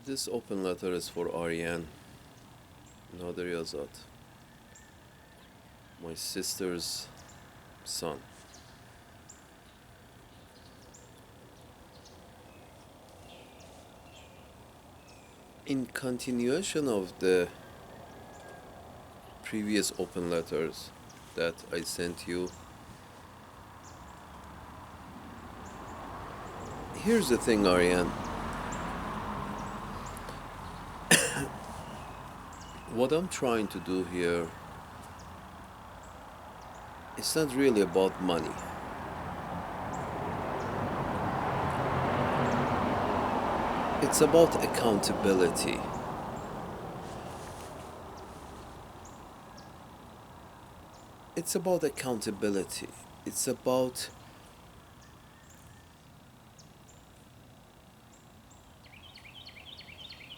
This open letter is for Arian, Naderi Azad, my sister's son. In continuation of the previous open letters that I sent you, here's the thing, Arian. What I'm trying to do here is not really about money. It's about accountability. It's about accountability. It's about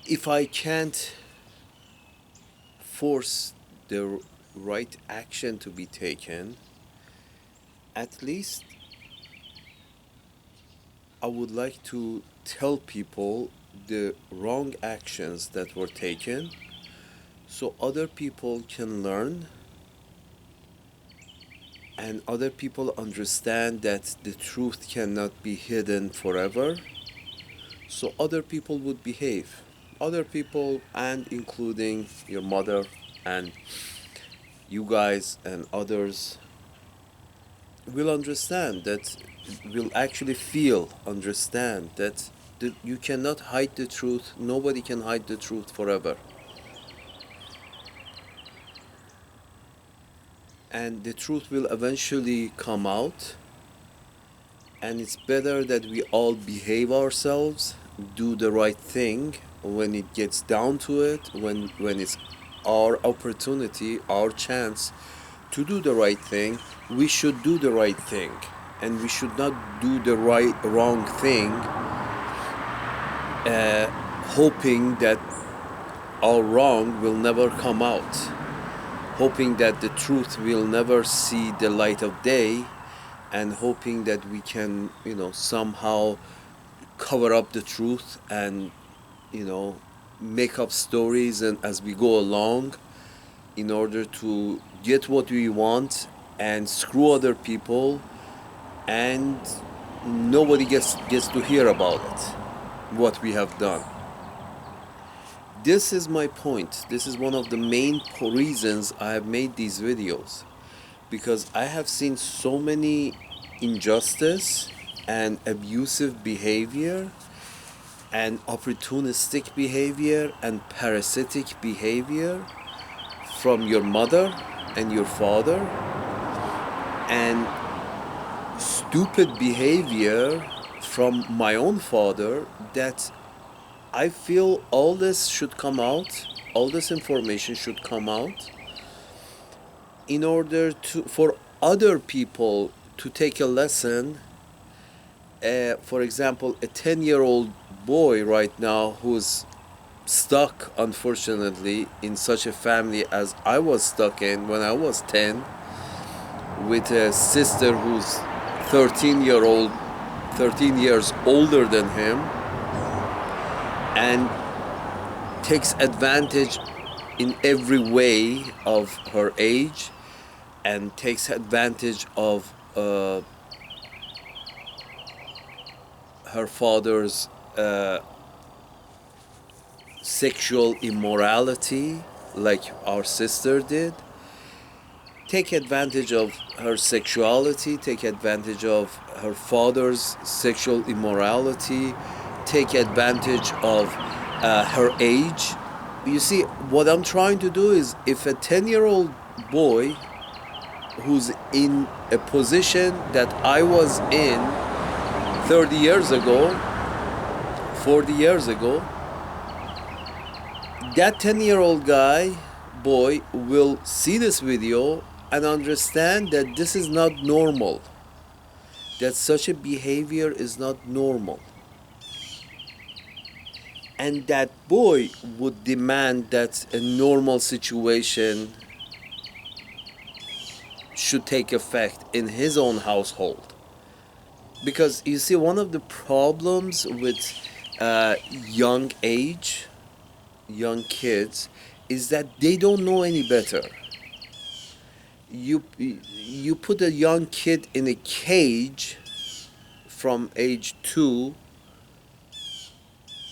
if I can't force the right action to be taken, at least I would like to tell people the wrong actions that were taken so other people can learn and other people understand that the truth cannot be hidden forever, so other people would behave. Other people, and including your mother and you guys and others, will understand that, will actually understand that you cannot hide the truth. Nobody can hide the truth forever. And the truth will eventually come out. And it's better that we all behave ourselves, do the right thing when it gets down to it, when it's our opportunity, our chance to do the right thing. We should do the right thing, and we should not do the wrong thing, hoping that our wrong will never come out, hoping that the truth will never see the light of day, and hoping that we can, somehow cover up the truth and, make up stories and as we go along in order to get what we want and screw other people, and nobody gets to hear about it, what we have done. This is my point. This is one of the main reasons I have made these videos, because I have seen so many injustice and abusive behavior and opportunistic behavior and parasitic behavior from your mother and your father, and stupid behavior from my own father, that I feel all this should come out, all this information should come out in order for other people to take a lesson. For example, a 10-year-old boy right now who's stuck, unfortunately, in such a family as I was stuck in when I was 10, with a sister who's 13 years older than him, and takes advantage in every way of her age, and takes advantage of her father's sexual immorality, like our sister did. Take advantage of her sexuality, take advantage of her father's sexual immorality, take advantage of her age. You see, what I'm trying to do is, if a 10-year-old boy who's in a position that I was in 30 years ago, 40 years ago, that 10-year-old boy will see this video and understand that this is not normal, that such a behavior is not normal. And that boy would demand that a normal situation should take effect in his own household. Because you see, one of the problems with young age, young kids, is that they don't know any better. You put a young kid in a cage from age 2,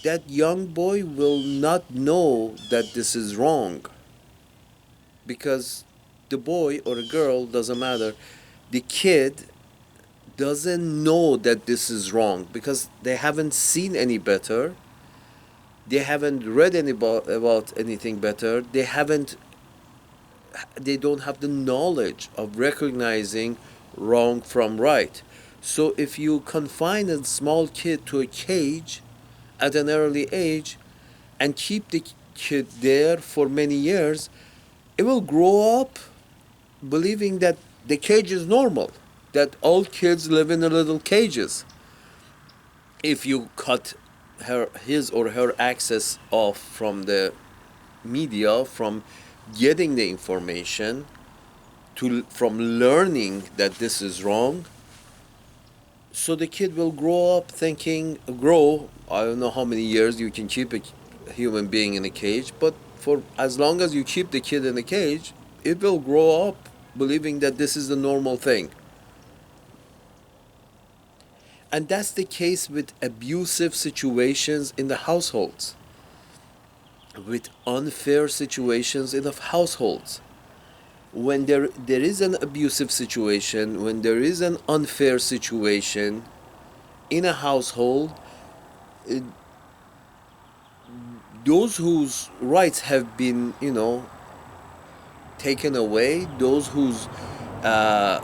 that young boy will not know that this is wrong, because the boy or a girl, doesn't matter, the kid doesn't know that this is wrong because they haven't seen any better, they haven't read about anything better, they don't have the knowledge of recognizing wrong from right. So if you confine a small kid to a cage at an early age and keep the kid there for many years, it will grow up believing that the cage is normal, that all kids live in the little cages. If you cut his or her access off from the media, from getting the information, from learning that this is wrong, so the kid will grow up thinking, I don't know how many years you can keep a human being in a cage, but for as long as you keep the kid in a cage, it will grow up believing that this is the normal thing. And that's the case with abusive situations in the households, with unfair situations in the households. When there is an abusive situation, when there is an unfair situation in a household, uh, those whose rights have been, taken away, those whose uh,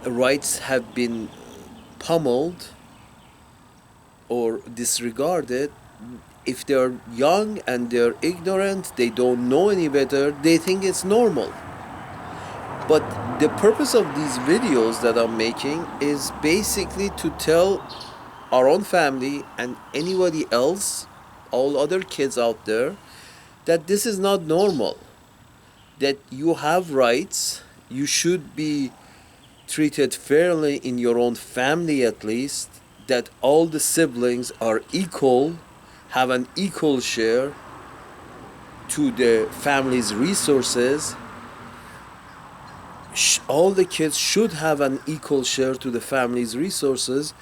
rights have been pummeled or disregarded, if they're young and they're ignorant, they don't know any better, they think it's normal. But the purpose of these videos that I'm making is basically to tell our own family and anybody else, all other kids out there, that this is not normal, that you have rights, you should be treated fairly in your own family at least, that all the siblings are equal, have an equal share to the family's resources. All the kids should have an equal share to the family's resources.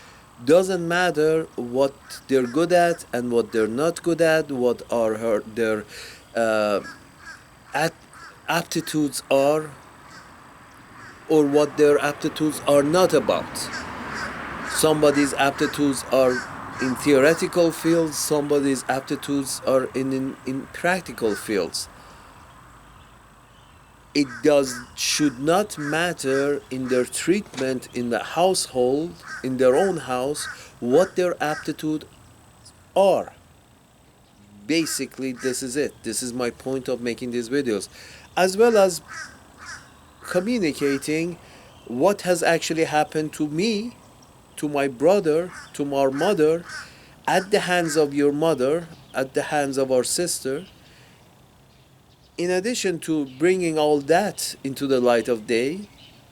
Doesn't matter what they're good at and what they're not good at, what are their uh, aptitudes are, or what their aptitudes are not about. Somebody's aptitudes are in theoretical fields, somebody's aptitudes are in practical fields. It should not matter in their treatment in the household, in their own house, what their aptitude are. Basically, this is it. This is my point of making these videos, as well as communicating what has actually happened to me, to my brother, to our mother, at the hands of your mother, at the hands of our sister. In addition to bringing all that into the light of day,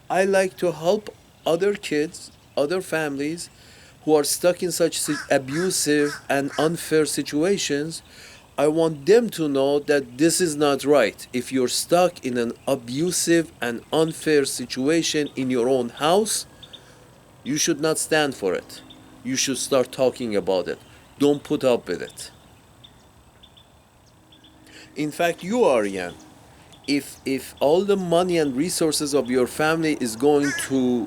I like to help other kids, other families who are stuck in such abusive and unfair situations. I want them to know that this is not right. If you're stuck in an abusive and unfair situation in your own house, you should not stand for it. You should start talking about it. Don't put up with it. In fact, you, Arian, if all the money and resources of your family is going to,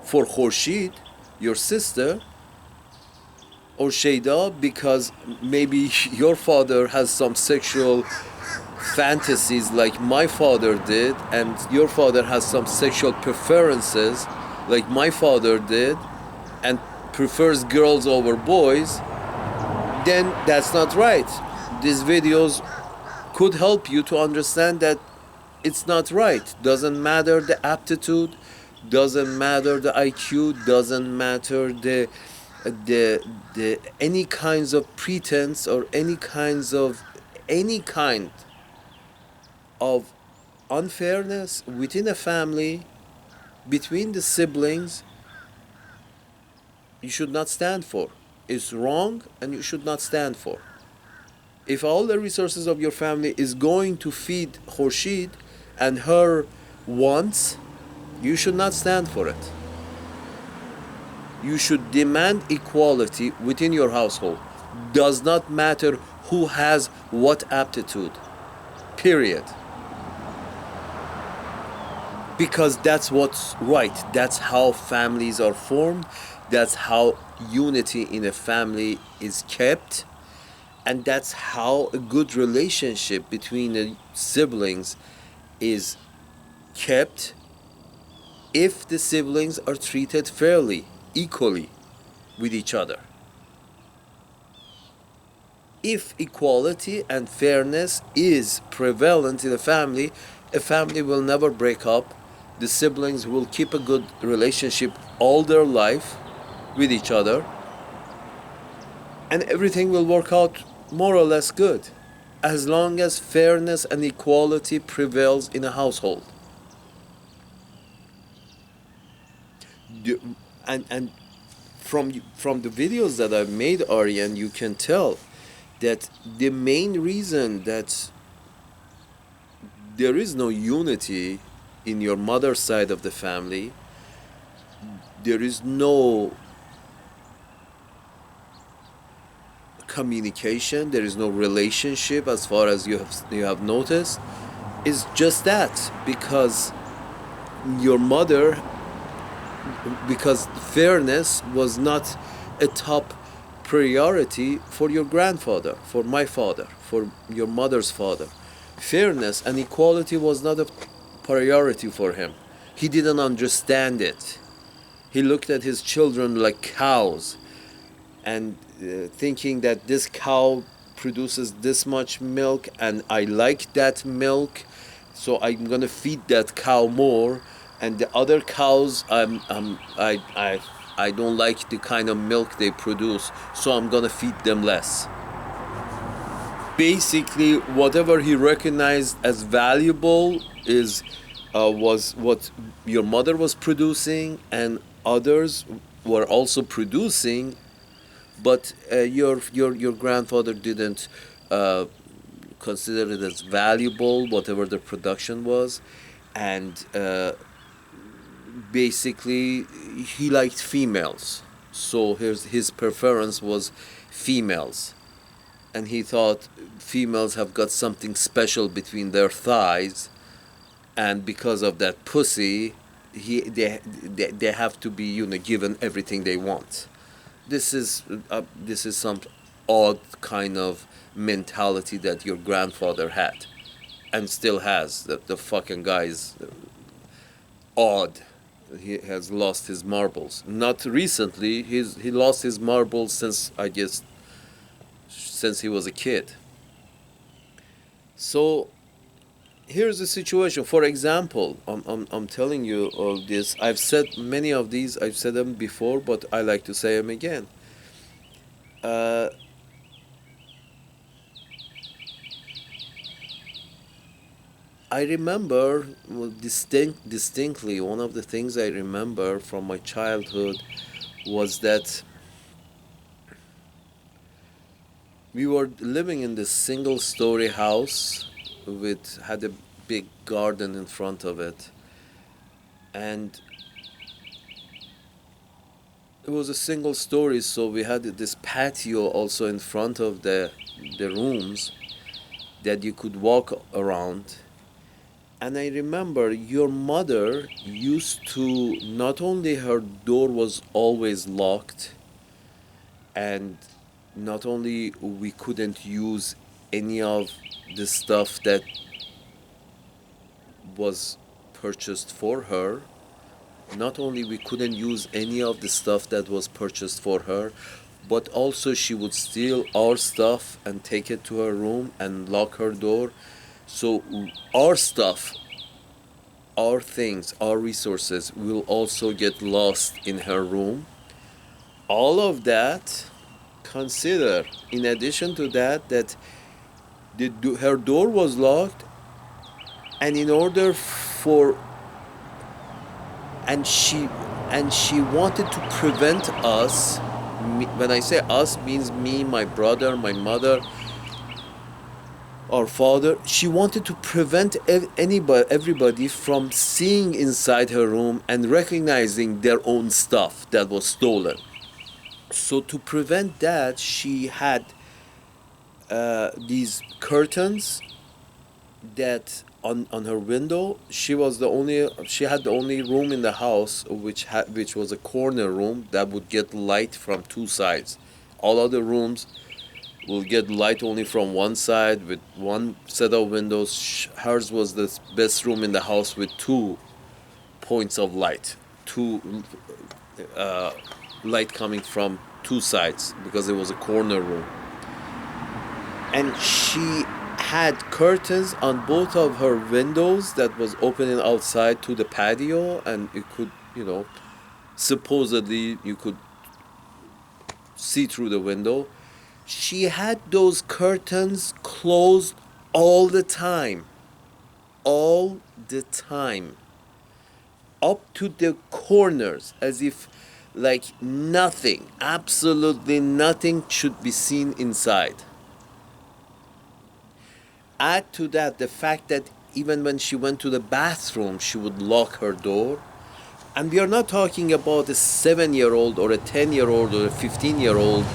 for Khurshid, your sister, or Shayda, because maybe your father has some sexual fantasies like my father did, and your father has some sexual preferences like my father did, and prefers girls over boys, then that's not right. These videos could help you to understand that it's not right. Doesn't matter the aptitude, doesn't matter the IQ, doesn't matter the any kinds of pretense or any kind of unfairness within a family, between the siblings, you should not stand for. is wrong and you should not stand for. If all the resources of your family is going to feed Khurshid and her wants, you should not stand for it. You should demand equality within your household. Does not matter who has what aptitude. Period. Because that's what's right. That's how families are formed. That's how unity in a family is kept. And that's how a good relationship between the siblings is kept if the siblings are treated fairly, equally with each other. If equality and fairness is prevalent in a family will never break up. The siblings will keep a good relationship all their life with each other, and everything will work out more or less good as long as fairness and equality prevails in a household. And from the videos that I've made, Arian, you can tell that the main reason that there is no unity in your mother's side of the family, there is no communication, there is no relationship as far as you have noticed, is just that because your mother, because fairness was not a top priority for your grandfather, for my father, for your mother's father. Fairness and equality was not a priority for him. He didn't understand it. He looked at his children like cows and thinking that this cow produces this much milk and I like that milk, so I'm gonna feed that cow more, and the other cows I don't like the kind of milk they produce, so I'm gonna feed them less. Basically, whatever he recognized as valuable was what your mother was producing, and others were also producing, but your grandfather didn't consider it as valuable, whatever the production was, and basically he liked females, so his preference was females, and he thought females have got something special between their thighs, and because of that pussy, they have to be given everything they want. This is some odd kind of mentality that your grandfather had and still has. The fucking guy is odd. He has lost his marbles. Not recently. He lost his marbles since, I guess, since he was a kid. So here's the situation. For example, I'm telling you all this. I've said many of these. I've said them before, but I like to say them again. I remember distinctly, one of the things I remember from my childhood was that we were living in this single-story house had a big garden in front of it, and it was a single story, so we had this patio also in front of the rooms that you could walk around. And I remember your mother used to, not only her door was always locked, and not only we couldn't use any of the stuff that was purchased for her, not only we couldn't use any of the stuff that was purchased for her, but also she would steal our stuff and take it to her room and lock her door. So our stuff, our things, our resources will also get lost in her room. All of that, consider, in addition to that, that her door was locked, and in order for and she wanted to prevent us When I say us, means me, my brother, my mother, our father. She wanted to prevent everybody from seeing inside her room and recognizing their own stuff that was stolen. So to prevent that, she had these curtains that on her window. She had the only room in the house which was a corner room that would get light from two sides. All other rooms will get light only from one side with one set of windows. Hers was the best room in the house with two points of light, two light coming from two sides because it was a corner room. And she had curtains on both of her windows that was opening outside to the patio, and it could, supposedly you could see through the window. She had those curtains closed all the time. All the time. Up to the corners, as if like nothing, absolutely nothing should be seen inside. Add to that the fact that even when she went to the bathroom, she would lock her door. And we are not talking about a 7-year-old or a 10-year-old or a 15-year-old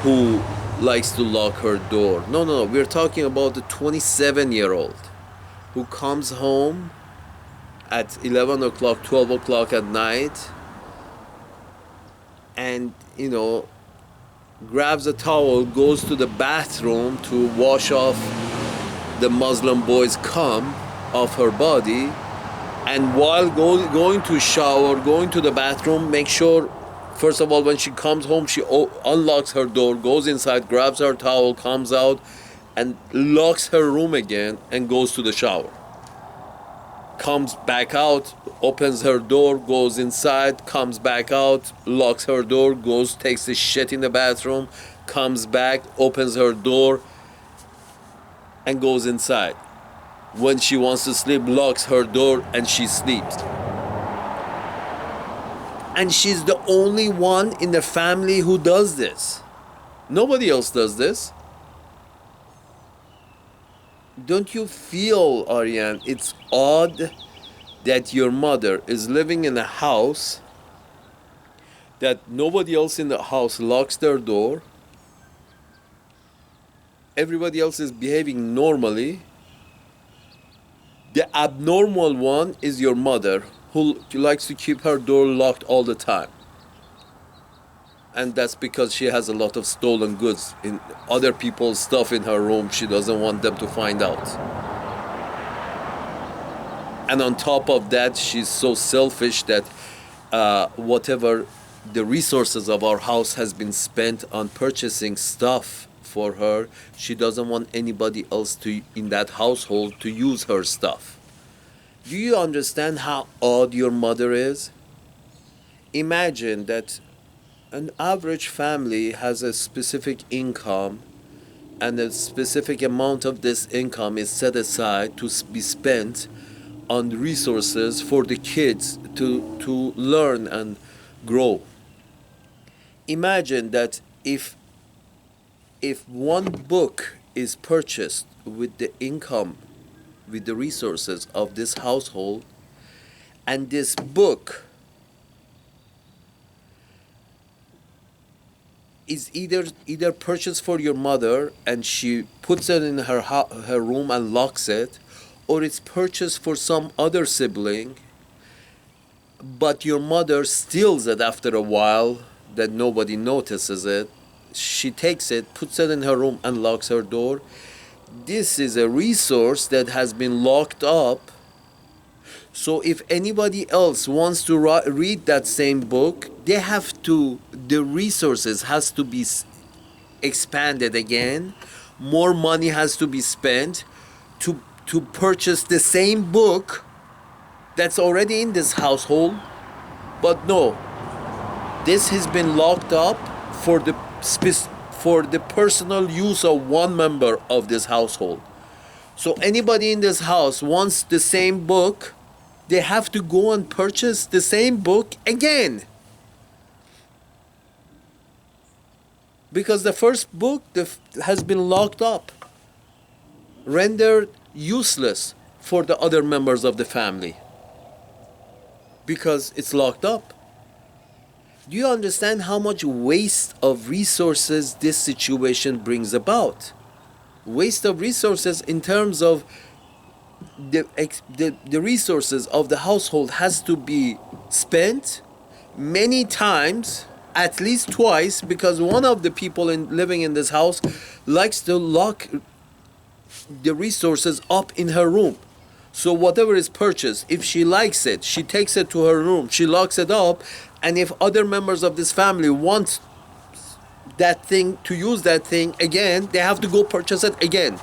who likes to lock her door. No, no, no. We're talking about a 27-year-old who comes home at 11 o'clock, 12 o'clock at night and, grabs a towel, goes to the bathroom to wash off the Muslim boy's cum off her body, and while going to shower, going to the bathroom, make sure, first of all, when she comes home, she unlocks her door, goes inside, grabs her towel, comes out, and locks her room again and goes to the shower. Comes back out, opens her door, goes inside, comes back out, locks her door, goes, takes a shit in the bathroom, comes back, opens her door, and goes inside. When she wants to sleep, locks her door and she sleeps. And she's the only one in the family who does this. Nobody else does this. Don't you feel, Arian, it's odd that your mother is living in a house that nobody else in the house locks their door? Everybody else is behaving normally. The abnormal one is your mother, who likes to keep her door locked all the time. And that's because she has a lot of stolen goods in other people's stuff in her room. She doesn't want them to find out. And on top of that, she's so selfish that whatever the resources of our house has been spent on purchasing stuff for her, she doesn't want anybody else in that household to use her stuff. Do you understand how odd your mother is? Imagine that an average family has a specific income, and a specific amount of this income is set aside to be spent on resources for the kids to learn and grow. Imagine that if one book is purchased with the income, with the resources of this household, and this book is either purchased for your mother and she puts it in her room and locks it, or it's purchased for some other sibling, but your mother steals it after a while that nobody notices it. She takes it, puts it in her room, and locks her door. This is a resource that has been locked up. So if anybody else wants to read that same book, the resources has to be expanded again. More money has to be spent to purchase the same book that's already in this household. But no, this has been locked up for the personal use of one member of this household. So anybody in this house wants the same book, they have to go and purchase the same book again. because the first book has been locked up, rendered useless for the other members of the family because it's locked up. Do you understand how much waste of resources this situation brings about? Waste of resources in terms of the resources of the household has to be spent many times, at least twice, because one of the people living in this house likes to lock the resources up in her room. So whatever is purchased, if she likes it, she takes it to her room, she locks it up, and if other members of this family want that thing, to use that thing again, they have to go purchase it again.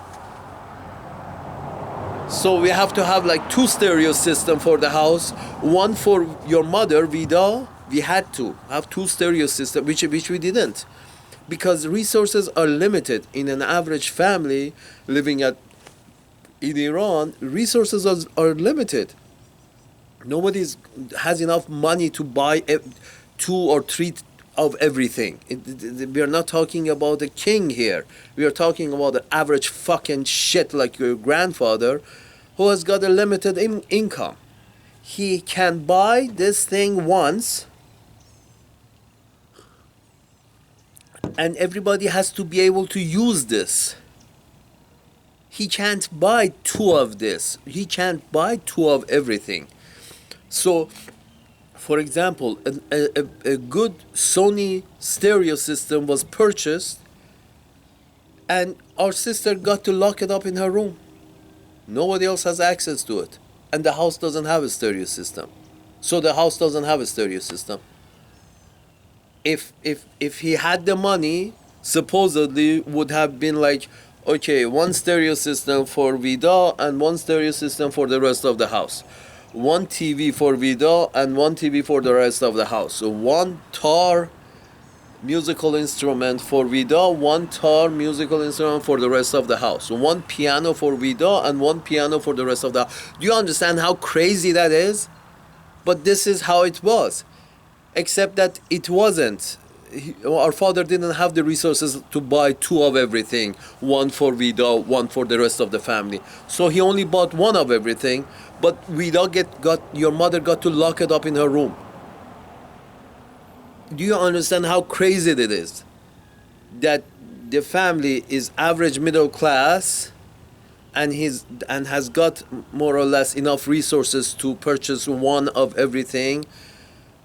So we have to have like 2 stereo system for the house, one for your mother, Vida. We had to have 2 stereo system, which we didn't, because resources are limited in an average family living in Iran. Resources are limited. Nobody has enough money to buy 2 or 3 of everything. We are not talking about a king here. We are talking about an average fucking shit like your grandfather who has got a limited income. He can buy this thing once, and everybody has to be able to use this. He can't buy 2 of this. He can't buy 2 of everything. So, for example, a good Sony stereo system was purchased, and our sister got to lock it up in her room. Nobody else has access to it. And the house doesn't have a stereo system. So the house doesn't have a stereo system. If he had the money, supposedly would have been like, okay, 1 stereo system for Vida and 1 stereo system for the rest of the house. 1 TV for Vida and 1 TV for the rest of the house. So 1 tar musical instrument for Vida, 1 tar musical instrument for the rest of the house. 1 piano for Vida and 1 piano for the rest of the house. Do you understand how crazy that is? But this is how it was. Except that it wasn't. Our father didn't have the resources to buy 2 of everything. 1 for Vida, 1 for the rest of the family. So he only bought 1 of everything. But Vida your mother got to lock it up in her room. Do you understand how crazy it is? That the family is average middle class and has got more or less enough resources to purchase 1 of everything,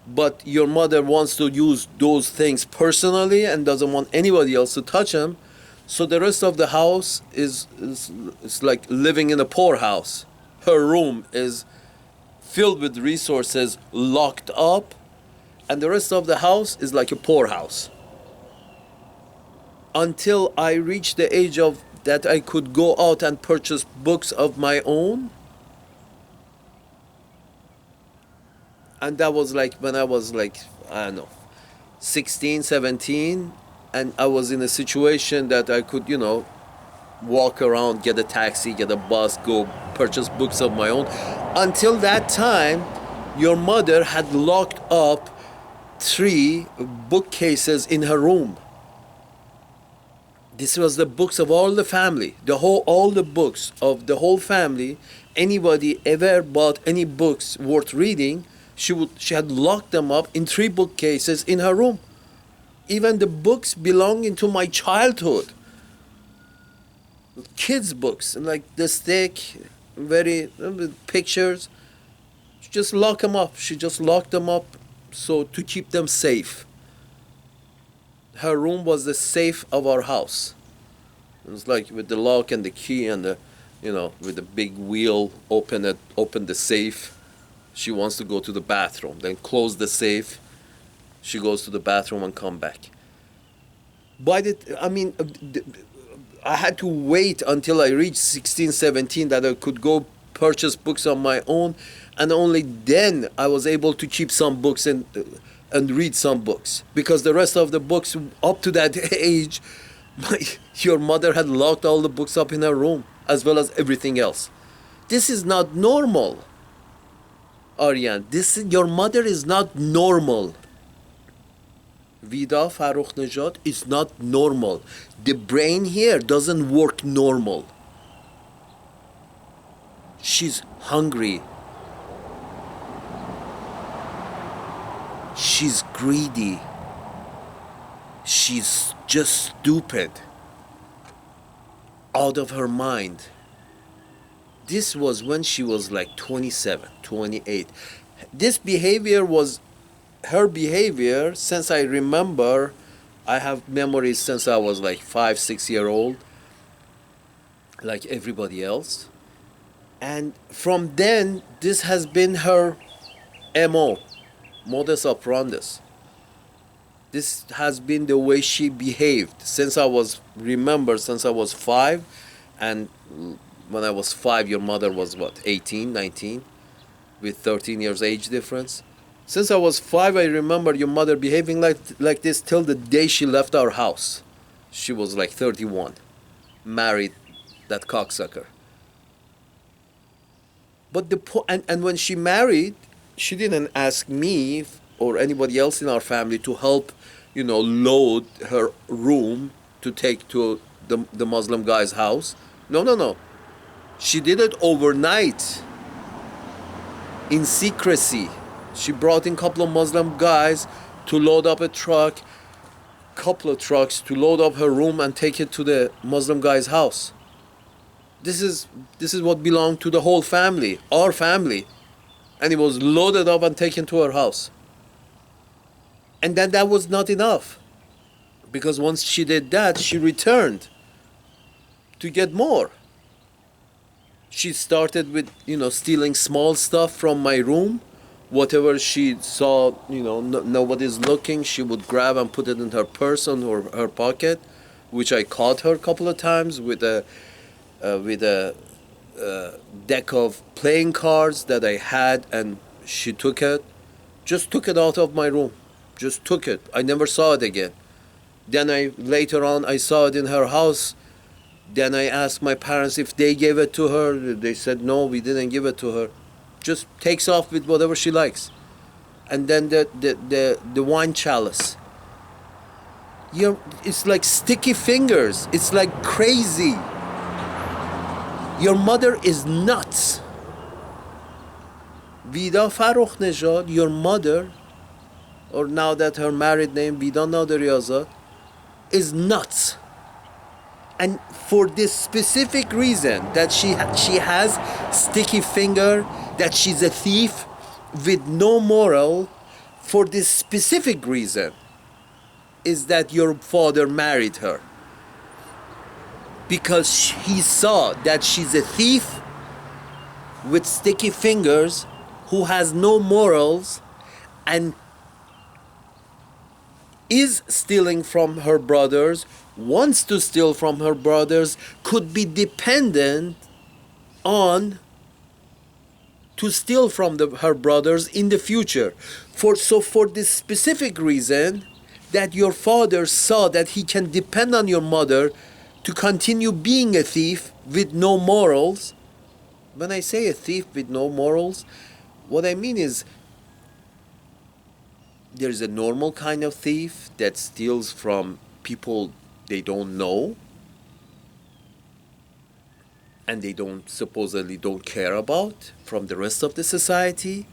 but your mother wants to use those things personally and doesn't want anybody else to touch them. So the rest of the house is like living in a poorhouse. Her room is filled with resources, locked up, and the rest of the house is like a poorhouse. Until I reached the age of that I could go out and purchase books of my own. And that was like when I was like, I don't know, 16, 17, and I was in a situation that I could, walk around, get a taxi, get a bus, go purchase books of my own. Until that time, your mother had locked up 3 bookcases in her room. This was the books of all the family, all the books of the whole family. Anybody ever bought any books worth reading, she had locked them up in 3 bookcases in her room. Even the books belonging to my childhood, kids' books like the stick, very pictures. She just locked them up. She just locked them up so to keep them safe. Her room was the safe of our house. It was like with the lock and the key and with the big wheel, open the safe. She wants to go to the bathroom, then close the safe. She goes to the bathroom and come back. I had to wait until I reached 16, 17 that I could go purchase books on my own, and only then I was able to keep some books and read some books, because the rest of the books up to that age, your mother had locked all the books up in her room as well as everything else. This is not normal, Arian. Your mother is not normal. Vida Farukhnejad is not normal. The brain here doesn't work normal. She's hungry. She's greedy. She's just stupid. Out of her mind. This was when she was like 27, 28. This behavior was her behavior since I remember. I have memories since I was like 5, 6 year old, like everybody else. And from then, this has been her MO, modus operandi. This has been the way she behaved since I was, remember, since I was 5. And when I was 5, your mother was what, 18, 19, with 13 years age difference. Since I was 5, I remember your mother behaving like this till the day she left our house. She was like 31, married that cocksucker. But and when she married, she didn't ask me or anybody else in our family to help, load her room to take to the Muslim guy's house. No, no, no. She did it overnight, in secrecy. She brought in a couple of Muslim guys to load up a truck, couple of trucks to load up her room and take it to the Muslim guy's house. This is what belonged to the whole family, our family. And it was loaded up and taken to her house. And then that was not enough. Because once she did that, she returned to get more. She started with, stealing small stuff from my room. Whatever she saw, nobody's looking, she would grab and put it in her purse or her pocket, which I caught her a couple of times with a deck of playing cards that I had, and she took it, just took it out of my room, just took it. I never saw it again. Then later on I saw it in her house. Then I asked my parents if they gave it to her. They said no, we didn't give it to her. Just takes off with whatever she likes. And then the wine chalice. It's like sticky fingers. It's like crazy. Your mother is nuts. Vida Farukhnejad, your mother, or now that her married name, Vida Naderi Azad, is nuts. And for this specific reason, that she has sticky finger, that she's a thief with no moral, for this specific reason, is that your father married her. Because he saw that she's a thief with sticky fingers who has no morals and is stealing from her brothers, wants to steal from her brothers, could be dependent on to steal from her brothers in the future. For this specific reason, that your father saw that he can depend on your mother to continue being a thief with no morals. When I say a thief with no morals, what I mean is there's a normal kind of thief that steals from people they don't know and they supposedly don't care about from the rest of the society,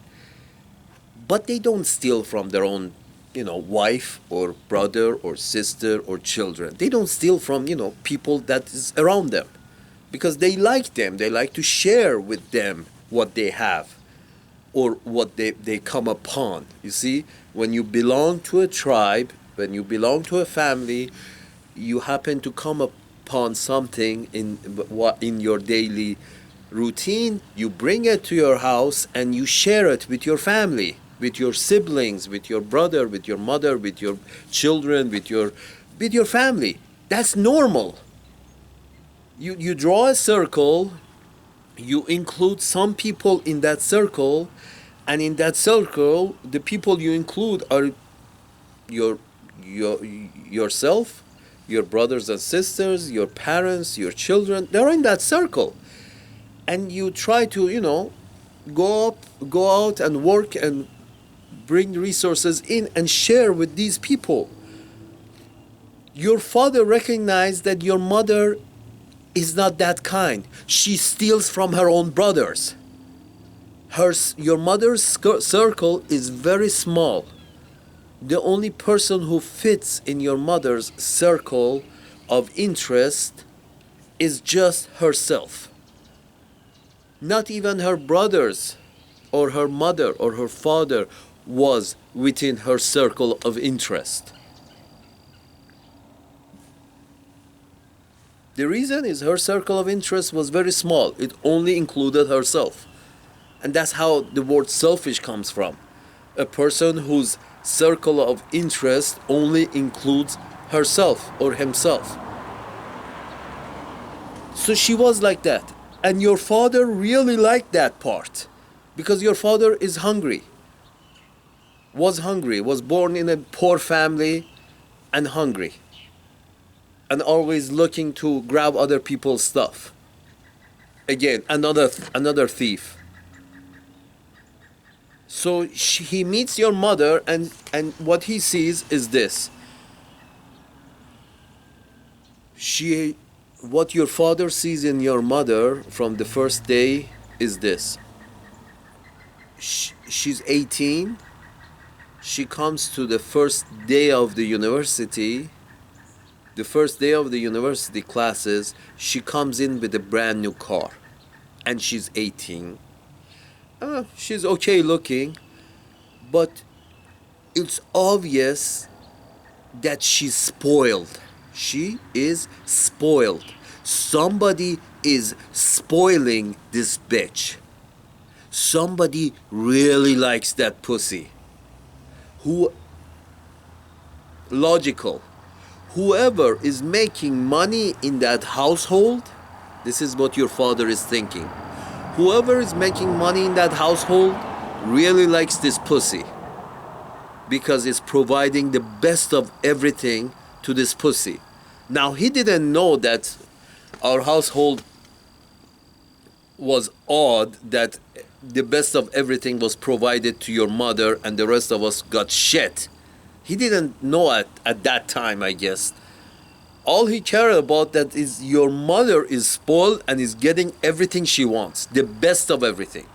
but they don't steal from their own wife or brother or sister or children. They don't steal from, people that is around them because they like them. They like to share with them what they have or what they come upon. You see, when you belong to a tribe, when you belong to a family, you happen to come upon something in your daily routine, you bring it to your house and you share it with your family, with your siblings, with your brother, with your mother, with your children, with your family. That's normal. You draw a circle, you include some people in that circle, and in that circle, the people you include are yourself, your brothers and sisters, your parents, your children. They're in that circle. And you try to, go out and work and bring resources in and share with these people. Your father recognized that your mother is not that kind. She steals from her own brothers. Your mother's circle is very small. The only person who fits in your mother's circle of interest is just herself. Not even her brothers or her mother or her father was within her circle of interest. The reason is her circle of interest was very small. It only included herself. And that's how the word selfish comes from. A person whose circle of interest only includes herself or himself. So she was like that. And your father really liked that part. Because your father is hungry. Was born in a poor family and hungry. And always looking to grab other people's stuff. Again, another thief. So he meets your mother, and what he sees is this. What your father sees in your mother from the first day is this. She's 18. She comes to the first day of the university. The first day of the university classes, she comes in with a brand new car. And she's 18. She's okay looking. But it's obvious that she's spoiled. She is spoiled. Somebody is spoiling this bitch. Somebody really likes that pussy. Logical. Whoever is making money in that household, this is what your father is thinking. Whoever is making money in that household really likes this pussy because it's providing the best of everything to this pussy. Now, he didn't know that our household was odd, that the best of everything was provided to your mother and the rest of us got shit. He didn't know at that time, I guess. All he cared about that is your mother is spoiled and is getting everything she wants, the best of everything.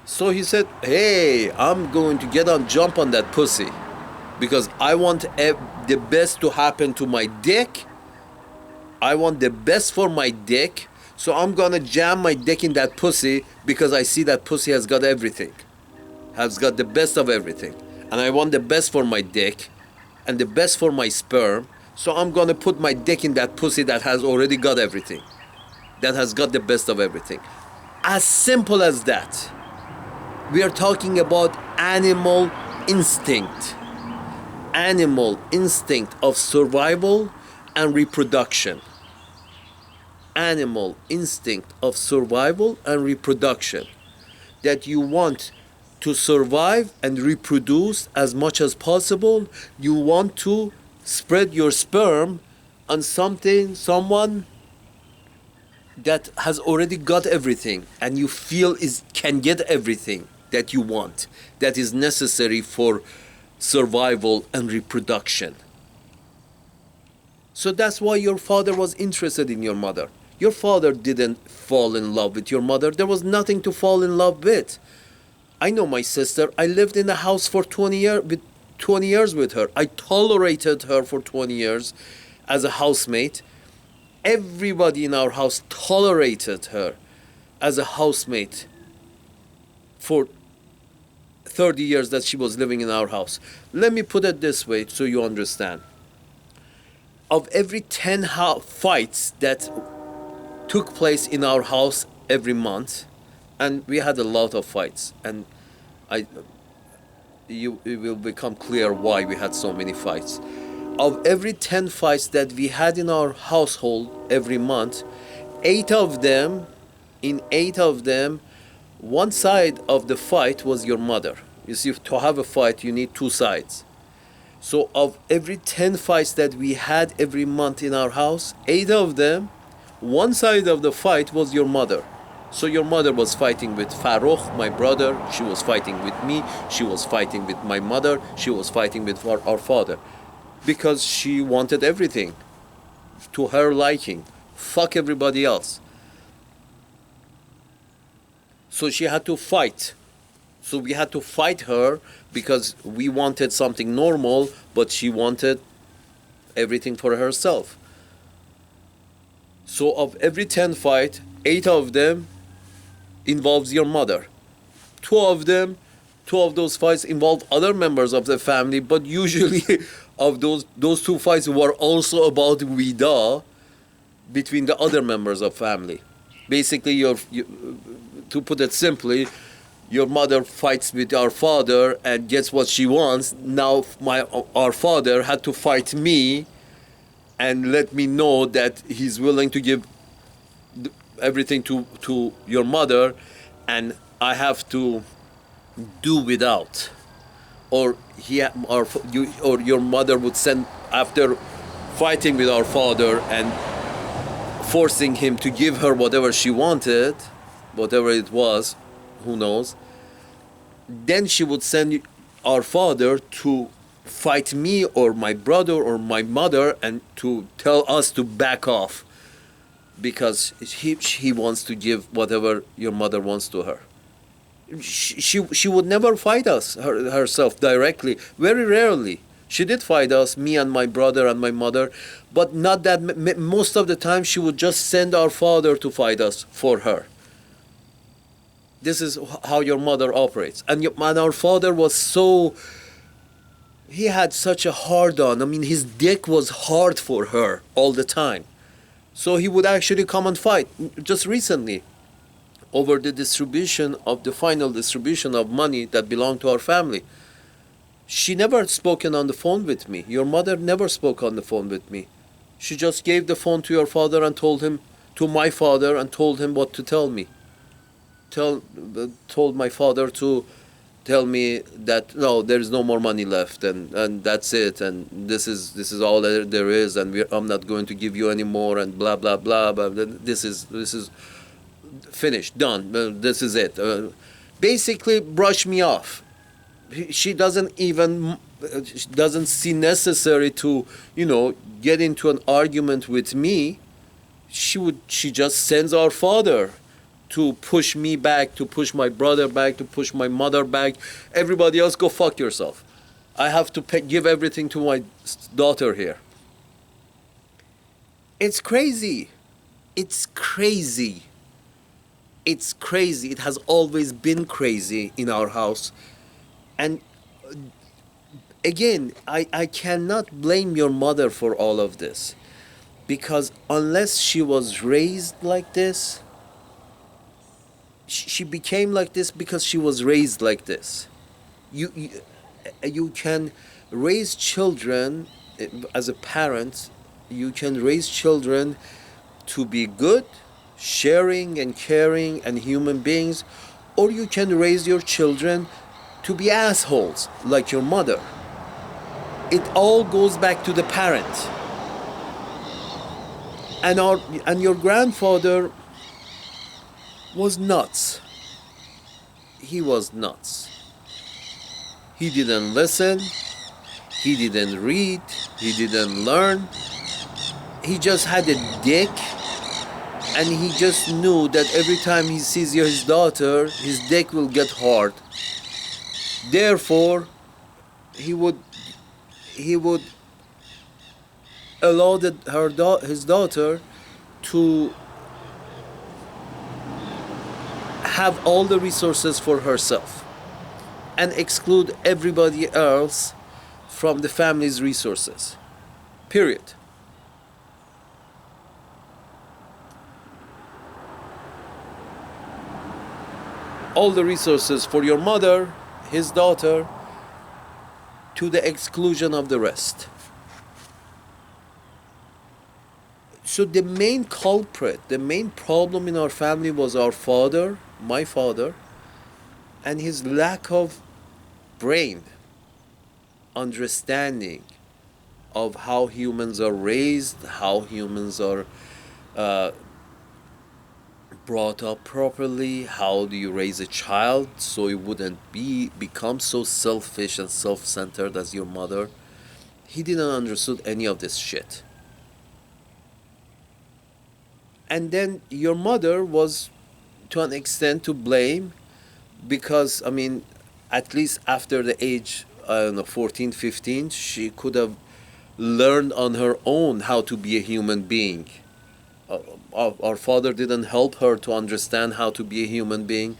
So he said, hey, I'm going to jump on that pussy because I want the best to happen to my dick. I want the best for my dick. So I'm going to jam my dick in that pussy because I see that pussy has got everything, has got the best of everything. And I want the best for my dick and the best for my sperm. So I'm going to put my dick in that pussy that has already got everything. That has got the best of everything. As simple as that. We are talking about animal instinct. Animal instinct of survival and reproduction. Animal instinct of survival and reproduction. That you want to survive and reproduce as much as possible. You want to spread your sperm on someone that has already got everything and you feel can get everything that you want, that is necessary for survival and reproduction. So that's why your father was interested in your mother. Your father didn't fall in love with your mother. There was nothing to fall in love with. I know my sister. I lived in a house for 20 years with her. I tolerated her for 20 years as a housemate. Everybody in our house tolerated her as a housemate for 30 years that she was living in our house. Let me put it this way so you understand. Of every 10 fights that took place in our house every month, and we had a lot of fights, and it will become clear why we had so many fights. Of every 10 fights that we had in our household every month, 8 of them, one side of the fight was your mother. You see, to have a fight, you need 2 sides. So of every 10 fights that we had every month in our house, 8 of them, one side of the fight was your mother. So your mother was fighting with Farokh, my brother. She was fighting with me. She was fighting with my mother. She was fighting with our father. because she wanted everything to her liking. Fuck everybody else. So she had to fight. So we had to fight her because we wanted something normal, but she wanted everything for herself. So of every 10 fight, 8 of them involves your mother. Two of them, two of those fights involve other members of the family, but usually of those two fights were also about Vida between the other members of family. Basically, to put it simply, your mother fights with our father and gets what she wants. Now our father had to fight me and let me know that he's willing to give everything to your mother, and I have to do without. Or or your mother would send, after fighting with our father and forcing him to give her whatever she wanted, whatever it was, who knows, then she would send our father to fight me or my brother or my mother and to tell us to back off because he wants to give whatever your mother wants to her. She would never fight us herself directly. Very rarely. She did fight us, me and my brother and my mother, but not that. Most of the time, she would just send our father to fight us for her. This is how your mother operates. And our father was so. He had such a hard on. I mean, his dick was hard for her all the time. So he would actually come and fight. Just recently, over the distribution of the final distribution of money that belonged to our family. She never spoken on the phone with me. Your mother never spoke on the phone with me. She just gave the phone to your father and told him, to my father, and told him what to tell me. Told my father to tell me that no, there is no more money left, and that's it, and this is all there is, and I'm not going to give you any more, and blah blah blah. But this is finished, done. This is it. Basically, brush me off. She doesn't even doesn't see necessary to get into an argument with me. She just sends our father to push me back, to push my brother back, to push my mother back. Everybody else, go fuck yourself. I have to give everything to my daughter here. It's crazy. It's crazy. It's crazy. It has always been crazy in our house. And again, I cannot blame your mother for all of this. Because unless she was raised like this, she became like this because she was raised like this. You can raise children as a parent. You can raise children to be good, sharing and caring and human beings, or you can raise your children to be assholes like your mother. It all goes back to the parent. And your grandfather was nuts. He was nuts. He didn't listen. He didn't read. He didn't learn. He just had a dick. And he just knew that every time he sees his daughter, his dick will get hard. Therefore, he would allow his daughter to have all the resources for herself and exclude everybody else from the family's resources. Period. All the resources for your mother, his daughter, to the exclusion of the rest. So the main culprit, the main problem in our family was our father, my father, and his lack of brain, understanding of how humans are raised, how humans are brought up properly. How do you raise a child so it wouldn't become so selfish and self-centered as your mother? He didn't understood any of this shit. And then your mother was to an extent to blame, because I mean, at least after the age, I don't know, 14, 15, she could have learned on her own how to be a human being. Our father didn't help her to understand how to be a human being,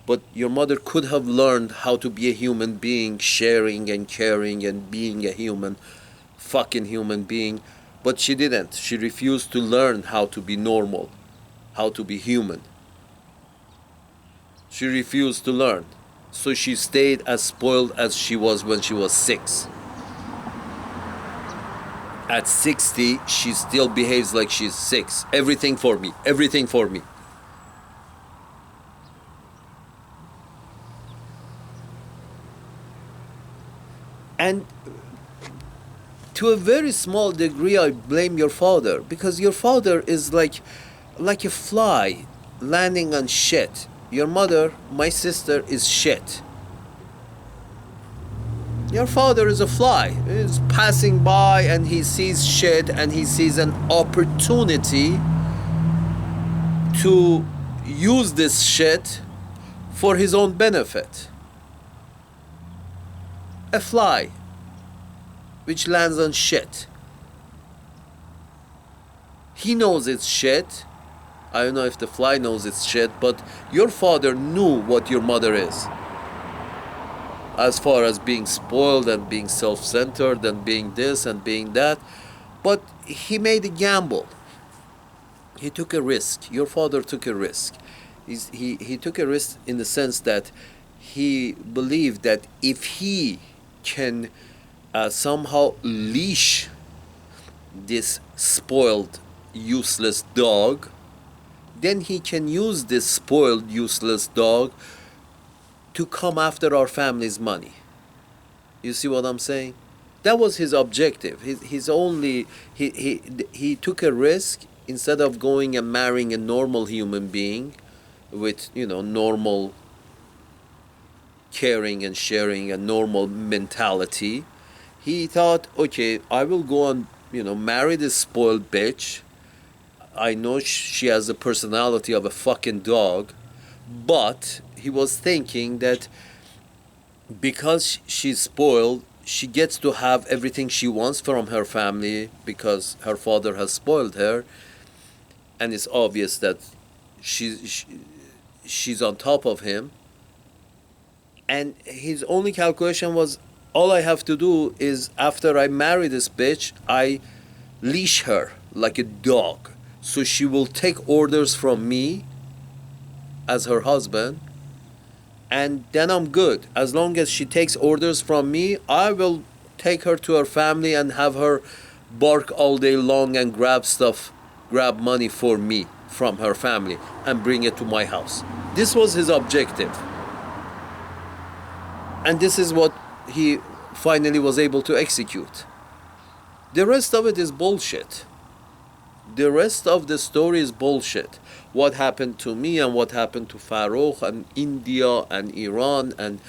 but your mother could have learned how to be a human being, sharing and caring and being a human, fucking human being, but she didn't. She refused to learn how to be normal, how to be human. She refused to learn. So she stayed as spoiled as she was when she was 6. At 60, she still behaves like she's 6. Everything for me, everything for me. And to a very small degree, I blame your father, because your father is like a fly landing on shit. Your mother, my sister, is shit. Your father is a fly. He's passing by and he sees shit and he sees an opportunity to use this shit for his own benefit. A fly which lands on shit. He knows it's shit. I don't know if the fly knows it's shit, but your father knew what your mother is. As far as being spoiled and being self-centered and being this and being that. But he made a gamble. He took a risk. Your father took a risk. He took a risk in the sense that he believed that if he can somehow leash this spoiled, useless dog, then he can use this spoiled, useless dog to come after our family's money. You see what I'm saying? That was his objective. He took a risk. Instead of going and marrying a normal human being with, normal caring and sharing and normal mentality, he thought, okay, I will go and, marry this spoiled bitch. I know she has the personality of a fucking dog, but he was thinking that because she's spoiled, she gets to have everything she wants from her family because her father has spoiled her, and it's obvious that she's on top of him. And his only calculation was, all I have to do is, after I marry this bitch, I leash her like a dog, so she will take orders from me as her husband, and then I'm good. As long as she takes orders from me, I will take her to her family and have her bark all day long and grab money for me from her family and bring it to my house. This was his objective. And this is what he finally was able to execute. The rest of it is bullshit. The rest of the story is bullshit. What happened to me and what happened to Farouk and India and Iran and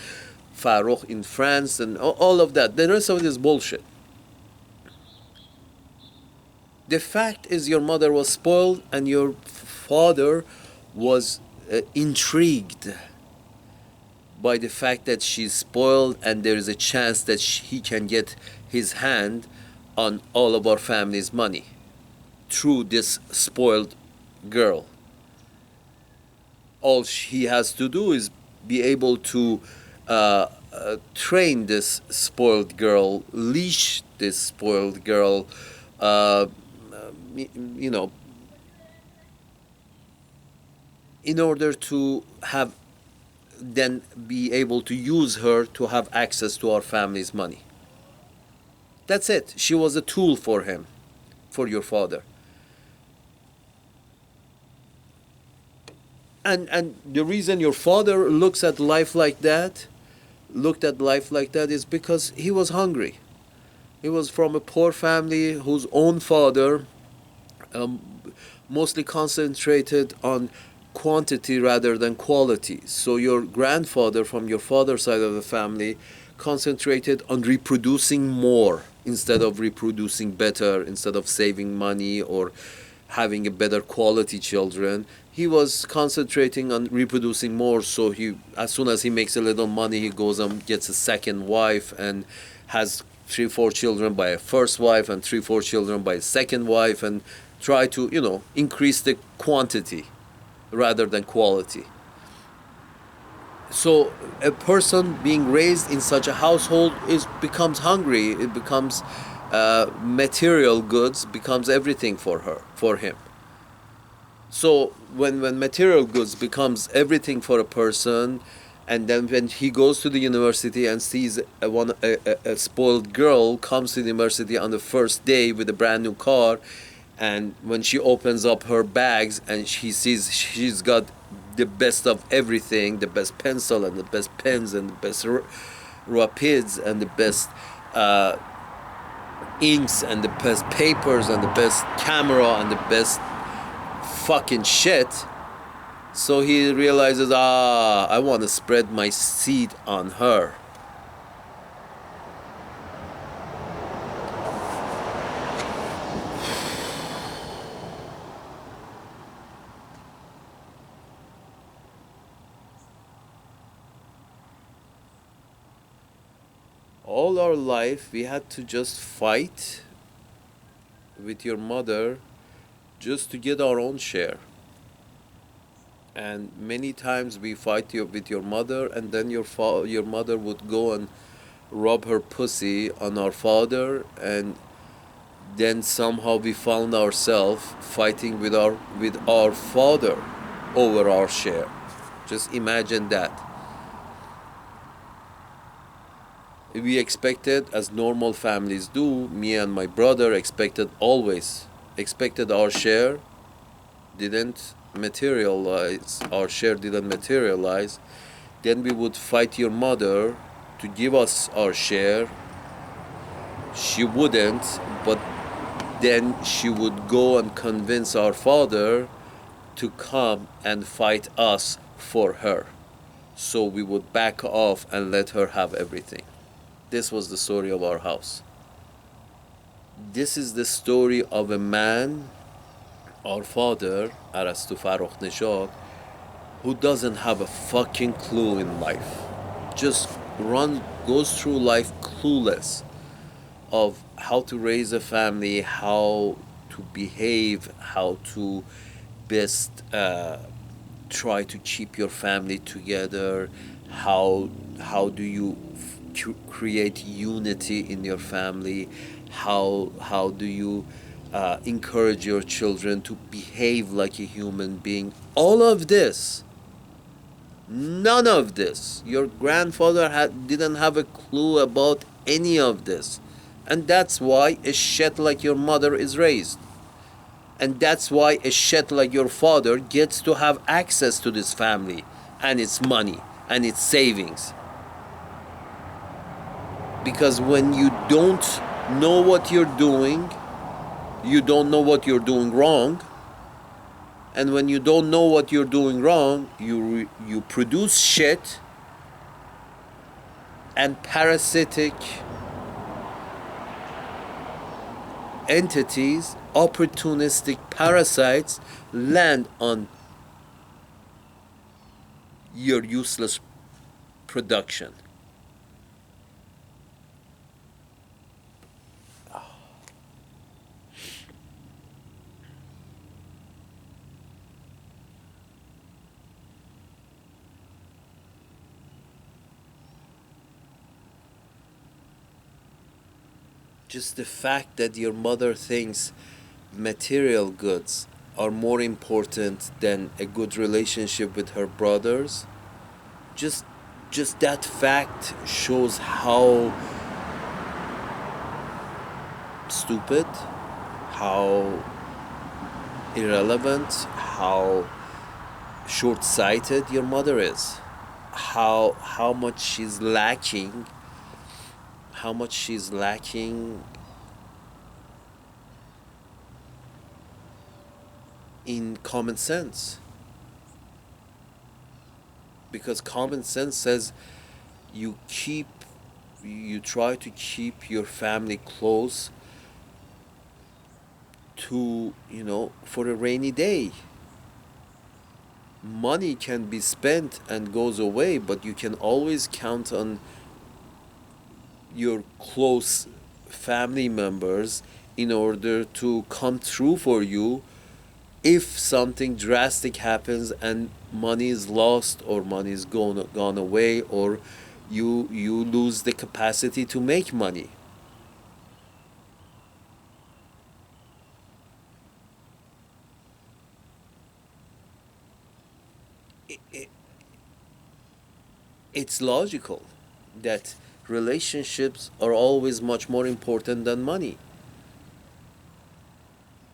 Farouk in France and all of that. The rest of it is bullshit. The fact is, your mother was spoiled and your father was intrigued by the fact that she's spoiled and there is a chance that he can get his hand on all of our family's money through this spoiled girl. All he has to do is be able to train this spoiled girl, leash this spoiled girl, in order to have then be able to use her to have access to our family's money. That's it. She was a tool for him, for your father. And the reason your father looked at life like that is because he was hungry. He was from a poor family whose own father mostly concentrated on quantity rather than quality. So your grandfather from your father's side of the family concentrated on reproducing more instead of reproducing better, instead of saving money or having a better quality children. He was concentrating on reproducing more, so he, as soon as he makes a little money, he goes and gets a second wife and has 3 4 children by a first wife and 3 4 children by a second wife, and try to, increase the quantity rather than quality. So a person being raised in such a household is becomes hungry. It becomes material goods becomes everything for him. So when material goods becomes everything for a person, and then when he goes to the university and sees a spoiled girl comes to the university on the first day with a brand new car, and when she opens up her bags and she sees she's got the best of everything, the best pencil and the best pens and the best rapids and the best inks and the best papers and the best camera and the best fucking shit. So he realizes, I want to spread my seed on her. All our life we had to just fight with your mother just to get our own share. And many times we fight with your mother, and then your mother would go and rub her pussy on our father, and then somehow we found ourselves fighting with our father over our share. Just imagine that. We expected, as normal families do, me and my brother always expected our share, didn't materialize, our share didn't materialize. Then we would fight your mother to give us our share. She wouldn't, but then she would go and convince our father to come and fight us for her. So we would back off and let her have everything. This was the story of our house. This is the story of a man, our father, Arastu Farokh Nishad, who doesn't have a fucking clue in life. Just goes through life clueless of how to raise a family, how to behave, how to best try to keep your family together, how do you create unity in your family, how do you encourage your children to behave like a human being. All of this, none of this. Your grandfather didn't have a clue about any of this. And that's why a shit like your mother is raised. And that's why a shit like your father gets to have access to this family and its money and its savings. Because when you don't know what you're doing, you don't know what you're doing wrong. And when you don't know what you're doing wrong, you produce shit, and parasitic entities, opportunistic parasites, land on your useless production. Just the fact that your mother thinks material goods are more important than a good relationship with her brothers, just that fact shows how stupid, how irrelevant, how short-sighted your mother is, how much she's lacking, in common sense. Because common sense says you keep you try to keep your family close to, for a rainy day. Money can be spent and goes away, but you can always count on your close family members in order to come through for you if something drastic happens and money is lost or money is gone away, or you lose the capacity to make money. I it's logical that relationships are always much more important than money,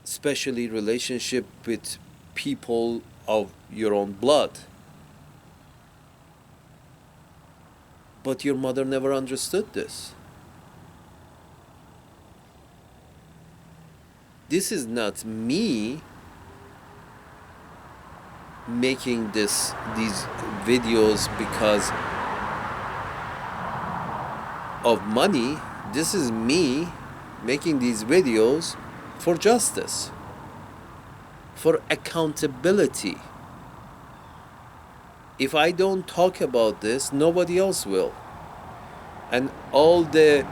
especially relationship with people of your own blood. But your mother never understood this. This is not me making these videos because of money. This is me making these videos for justice, for accountability. If I don't talk about this, nobody else will. And all the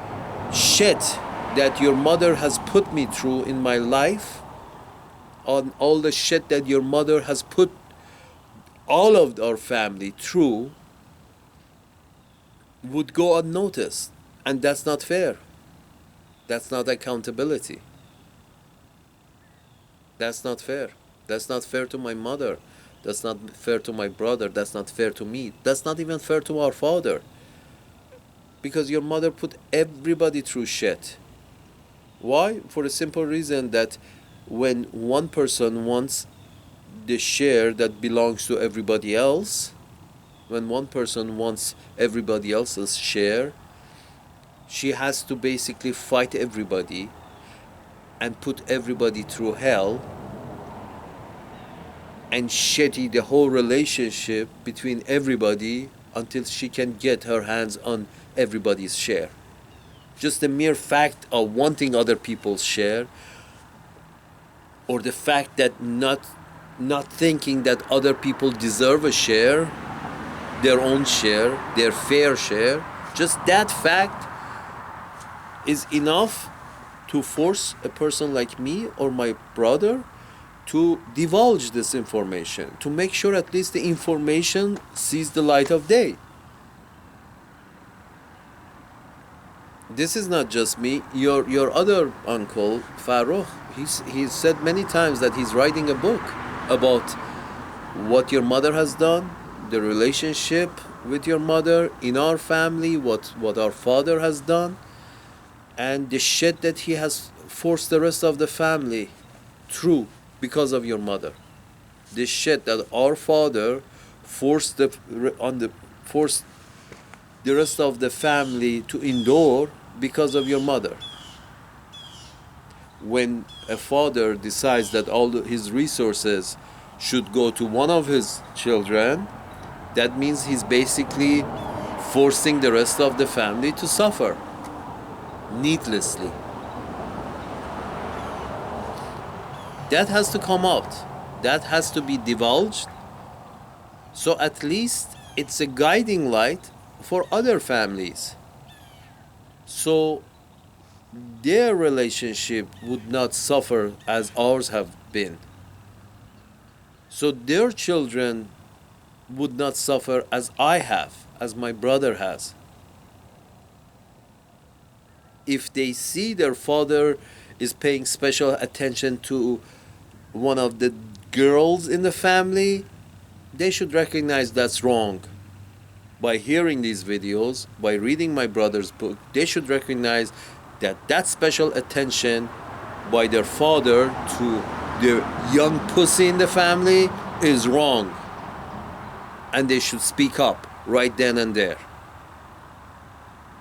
shit that your mother has put me through in my life, on all the shit that your mother has put all of our family through, would go unnoticed. And that's not fair. That's not accountability. That's not fair. That's not fair to my mother. That's not fair to my brother. That's not fair to me. That's not even fair to our father. Because your mother put everybody through shit. Why? For the simple reason that when one person wants the share that belongs to everybody else, when one person wants everybody else's share, she has to basically fight everybody and put everybody through hell and shitty the whole relationship between everybody until she can get her hands on everybody's share. Just the mere fact of wanting other people's share, or the fact that not thinking that other people deserve a share, their own share, their fair share, just that fact is enough to force a person like me or my brother to divulge this information, to make sure at least the information sees the light of day. This is not just me. Your other uncle, Farooq, he's said many times that he's writing a book about what your mother has done, the relationship with your mother in our family, what our father has done, and the shit that he has forced the rest of the family through because of your mother. The shit that our father forced forced the rest of the family to endure because of your mother. When a father decides that all his resources should go to one of his children, that means he's basically forcing the rest of the family to suffer needlessly. That has to come out. That has to be divulged. So at least it's a guiding light for other families. So their relationship would not suffer as ours have been. So their children would not suffer as I have, as my brother has. If they see their father is paying special attention to one of the girls in the family, they should recognize that's wrong. By hearing these videos, by reading my brother's book, they should recognize that special attention by their father to the young pussy in the family is wrong. And they should speak up right then and there.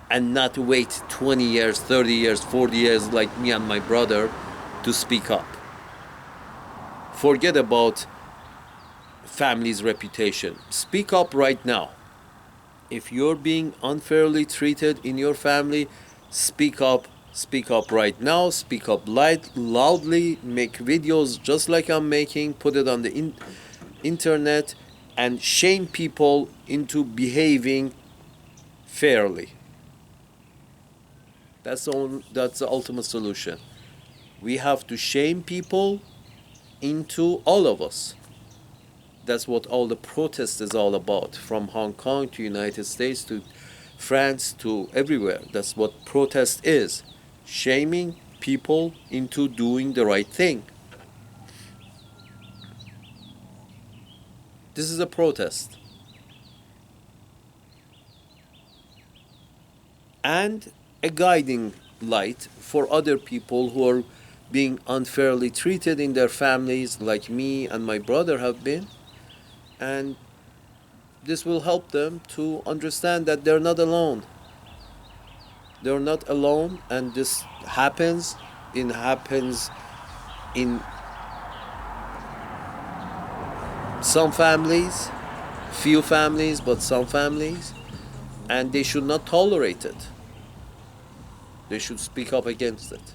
And not wait 20 years, 30 years, 40 years like me and my brother to speak up. Forget about family's reputation. Speak up right now. If you're being unfairly treated in your family, speak up. Speak up right now. Speak up loudly. Make videos just like I'm making. Put it on the internet and shame people into behaving fairly. That's the ultimate solution. We have to shame people into all of us. That's what all the protest is all about, from Hong Kong to United States to France to everywhere. That's what protest is. Shaming people into doing the right thing. This is a protest. And a guiding light for other people who are being unfairly treated in their families, like me and my brother have been. And this will help them to understand that they're not alone. They're not alone, and this happens. It happens in some families, few families, but some families, and they should not tolerate it. They should speak up against it.